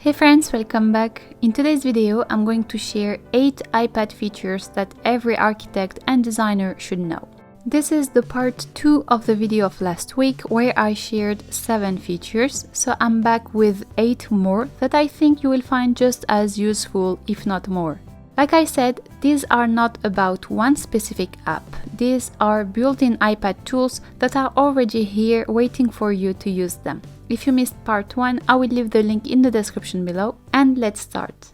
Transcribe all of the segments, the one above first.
Hey friends, welcome back. In today's video, I'm going to share 8 iPad features that every architect and designer should know. This is the part 2 of the video of last week where I shared 7 features, so I'm back with 8 more that I think you will find just as useful, if not more. Like I said, these are not about one specific app. These are built-in iPad tools that are already here waiting for you to use them. If you missed part 1, I will leave the link in the description below, and let's start.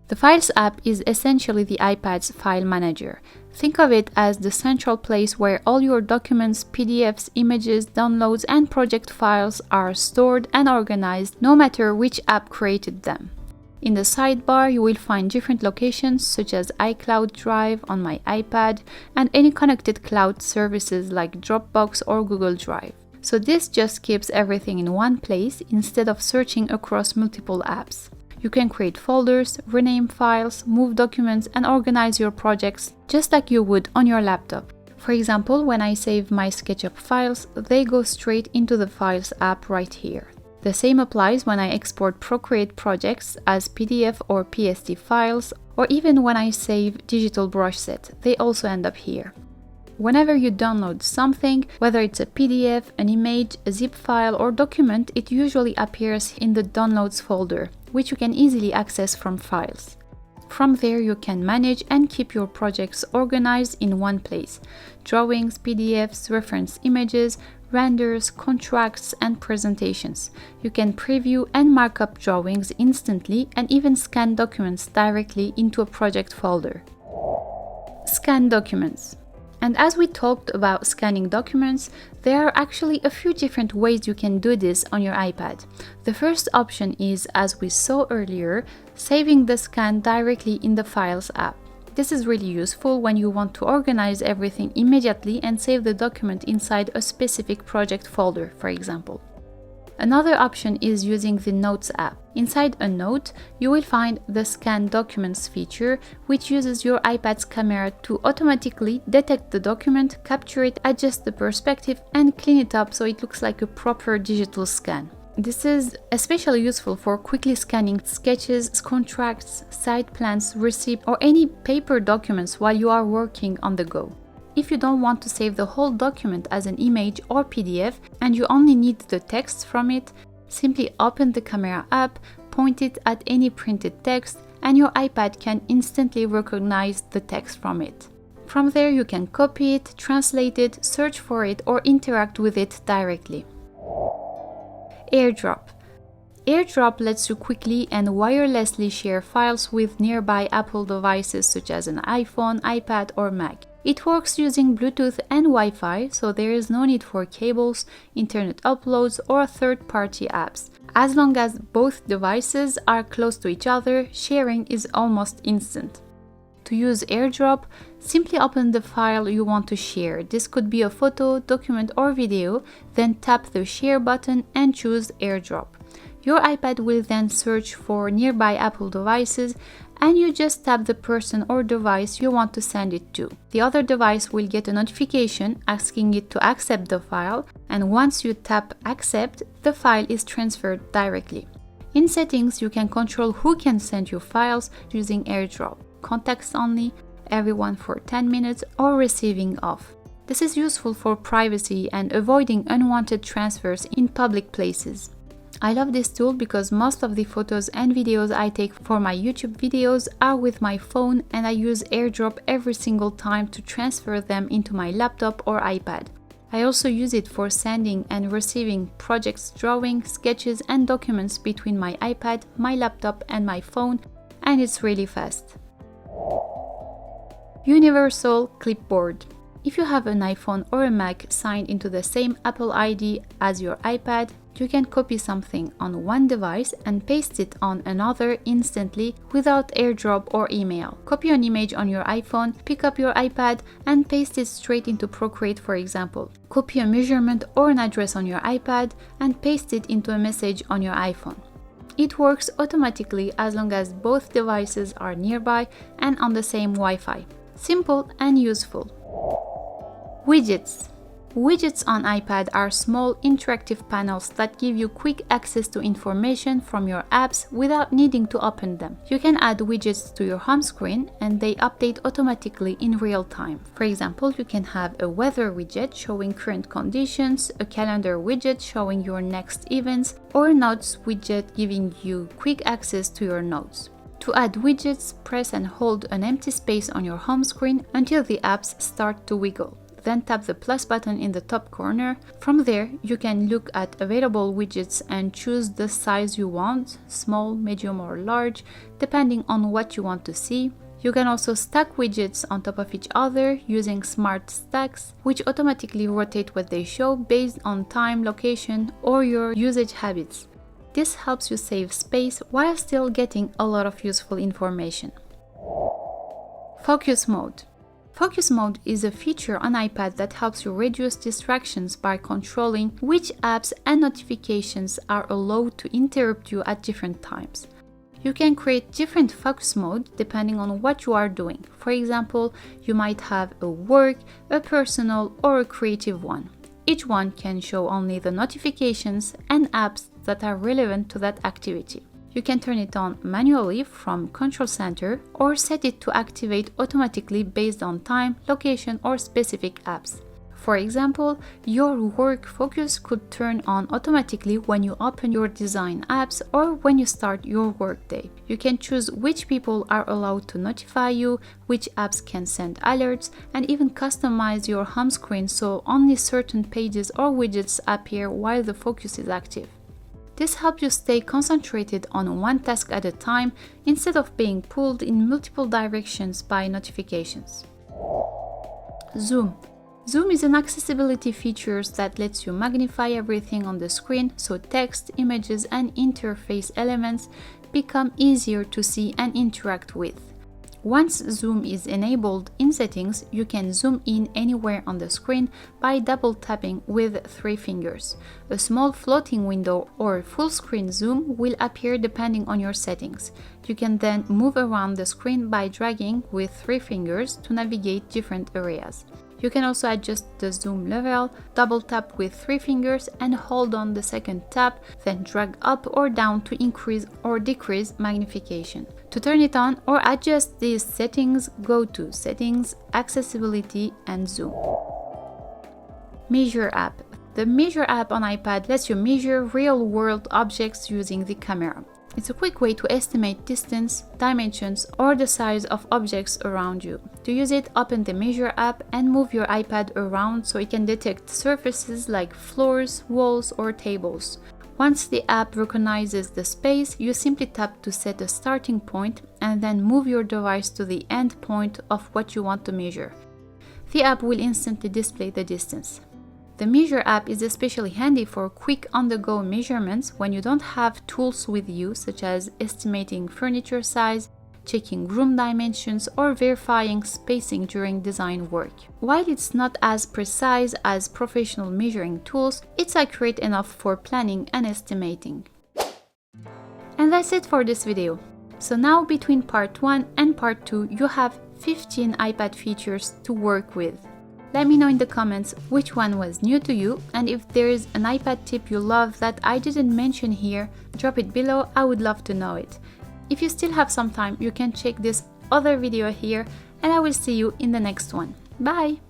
The Files app is essentially the iPad's file manager. Think of it as the central place where all your documents, PDFs, images, downloads, and project files are stored and organized, no matter which app created them. In the sidebar, you will find different locations such as iCloud Drive on my iPad and any connected cloud services like Dropbox or Google Drive. So this just keeps everything in one place instead of searching across multiple apps. You can create folders, rename files, move documents, and organize your projects just like you would on your laptop. For example, when I save my SketchUp files, they go straight into the Files app right here. The same applies when I export Procreate projects as PDF or PSD files, or even when I save digital brush set, they also end up here. Whenever you download something, whether it's a PDF, an image, a zip file, or document, it usually appears in the Downloads folder, which you can easily access from Files. From there, you can manage and keep your projects organized in one place: drawings, PDFs, reference images, renders, contracts, and presentations. You can preview and mark up drawings instantly and even scan documents directly into a project folder. Scan documents. And as we talked about scanning documents, there are actually a few different ways you can do this on your iPad. The first option is, as we saw earlier, saving the scan directly in the Files app. This is really useful when you want to organize everything immediately and save the document inside a specific project folder, for example. Another option is using the Notes app. Inside a note, you will find the Scan Documents feature, which uses your iPad's camera to automatically detect the document, capture it, adjust the perspective, and clean it up so it looks like a proper digital scan. This is especially useful for quickly scanning sketches, contracts, site plans, receipts, or any paper documents while you are working on the go. If you don't want to save the whole document as an image or PDF and you only need the text from it, simply open the Camera app, point it at any printed text, and your iPad can instantly recognize the text from it. From there, you can copy it, translate it, search for it, or interact with it directly. AirDrop. AirDrop lets you quickly and wirelessly share files with nearby Apple devices such as an iPhone, iPad, or Mac. It works using Bluetooth and Wi-Fi, so there is no need for cables, internet uploads, or third-party apps. As long as both devices are close to each other, sharing is almost instant. To use AirDrop, simply open the file you want to share. This could be a photo, document, or video, then tap the Share button and choose AirDrop. Your iPad will then search for nearby Apple devices, and you just tap the person or device you want to send it to. The other device will get a notification asking it to accept the file, and once you tap Accept, the file is transferred directly. In Settings, you can control who can send you files using AirDrop: contacts only, everyone for 10 minutes, or receiving off. This is useful for privacy and avoiding unwanted transfers in public places. I love this tool because most of the photos and videos I take for my YouTube videos are with my phone, and I use AirDrop every single time to transfer them into my laptop or iPad. I also use it for sending and receiving projects, drawings, sketches, and documents between my iPad, my laptop, and my phone, and it's really fast. Universal Clipboard. If you have an iPhone or a Mac signed into the same Apple ID as your iPad, you can copy something on one device and paste it on another instantly without AirDrop or email. Copy an image on your iPhone, pick up your iPad, and paste it straight into Procreate, for example. Copy a measurement or an address on your iPad and paste it into a message on your iPhone. It works automatically as long as both devices are nearby and on the same Wi-Fi. Simple and useful. Widgets. Widgets on iPad are small interactive panels that give you quick access to information from your apps without needing to open them. You can add widgets to your home screen and they update automatically in real time. For example, you can have a weather widget showing current conditions, a calendar widget showing your next events, or a notes widget giving you quick access to your notes. To add widgets, press and hold an empty space on your home screen until the apps start to wiggle. Then tap the plus button in the top corner. From there, you can look at available widgets and choose the size you want, small, medium or large, depending on what you want to see. You can also stack widgets on top of each other using smart stacks, which automatically rotate what they show based on time, location, or your usage habits. This helps you save space while still getting a lot of useful information. Focus mode. Focus mode is a feature on iPad that helps you reduce distractions by controlling which apps and notifications are allowed to interrupt you at different times. You can create different focus modes depending on what you are doing. For example, you might have a work, a personal, or a creative one. Each one can show only the notifications and apps that are relevant to that activity. You can turn it on manually from Control Center or set it to activate automatically based on time, location, or specific apps. For example, your work focus could turn on automatically when you open your design apps or when you start your workday. You can choose which people are allowed to notify you, which apps can send alerts, and even customize your home screen so only certain pages or widgets appear while the focus is active. This helps you stay concentrated on one task at a time instead of being pulled in multiple directions by notifications. Zoom. Zoom is an accessibility feature that lets you magnify everything on the screen so text, images, and interface elements become easier to see and interact with. Once Zoom is enabled in settings, you can zoom in anywhere on the screen by double tapping with 3 fingers. A small floating window or full screen zoom will appear depending on your settings. You can then move around the screen by dragging with 3 fingers to navigate different areas. You can also adjust the zoom level, double tap with 3 fingers and hold on the second tap, then drag up or down to increase or decrease magnification. To turn it on or adjust these settings, go to Settings, Accessibility and Zoom. Measure app. The Measure app on iPad lets you measure real-world objects using the camera. It's a quick way to estimate distance, dimensions, or the size of objects around you. To use it, open the Measure app and move your iPad around so it can detect surfaces like floors, walls, or tables. Once the app recognizes the space, you simply tap to set a starting point and then move your device to the end point of what you want to measure. The app will instantly display the distance. The Measure app is especially handy for quick on-the-go measurements when you don't have tools with you, such as estimating furniture size, checking room dimensions, or verifying spacing during design work. While it's not as precise as professional measuring tools, it's accurate enough for planning and estimating. And that's it for this video. So now between part 1 and part 2, you have 15 iPad features to work with. Let me know in the comments which one was new to you, and if there is an iPad tip you love that I didn't mention here, drop it below, I would love to know it. If you still have some time, you can check this other video here, and I will see you in the next one. Bye!